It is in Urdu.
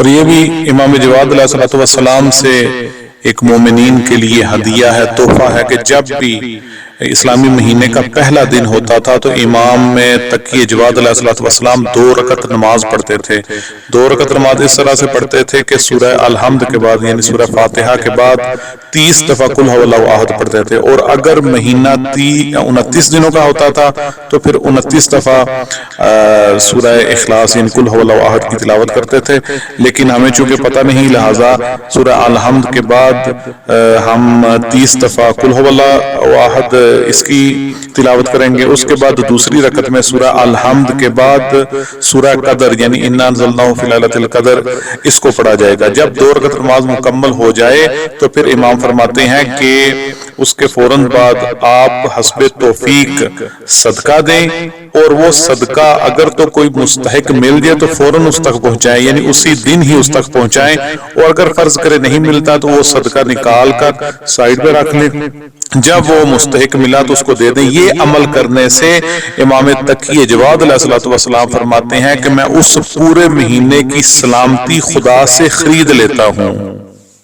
اور یہ بھی امام جواد علیہ السلام سے ایک مومنین کے لیے ہدیہ ہے، تحفہ ہے، کہ جب بھی اسلامی مہینے کا پہلا دن ہوتا تھا تو امام میں تقی جواد علیہ السلام 2 رکعت نماز پڑھتے تھے۔ 2 رکعت نماز اس طرح سے پڑھتے تھے کہ سورہ الحمد کے بعد یعنی سورہ فاتحہ کے بعد 30 دفعہ قل هو اللہ احد پڑھتے تھے، اور اگر مہینہ 29 دنوں کا ہوتا تھا تو پھر 29 دفعہ سورہ اخلاص یعنی قل هو اللہ احد کی تلاوت کرتے تھے۔ لیکن ہمیں چونکہ پتہ نہیں، لہٰذا سورہ الحمد کے بعد ہم 30 دفعہ قل هو اللہ احد اس کی تلاوت کریں گے۔ اس کے بعد دوسری رکعت میں سورہ الحمد کے بعد سورہ قدر یعنی انا انزلناہ فی لیلۃ القدر اس کو پڑھا جائے گا۔ جب 2 رکعت نماز مکمل ہو جائے تو پھر امام فرماتے ہیں کہ اس کے فوراً بعد آپ حسب توفیق صدقہ دیں، اور وہ صدقہ اگر تو کوئی مستحق مل جائے تو فوراً اس تک پہنچائیں، یعنی اسی دن ہی اس تک پہنچائیں، اور اگر فرض کرے نہیں ملتا تو وہ صدقہ نکال کر سائیڈ پہ رکھ لیں، جب وہ مستحق ملا تو اس کو دے دیں۔ یہ عمل کرنے سے امام تقی جواد علیہ السلام فرماتے ہیں کہ میں اس پورے مہینے کی سلامتی خدا سے خرید لیتا ہوں۔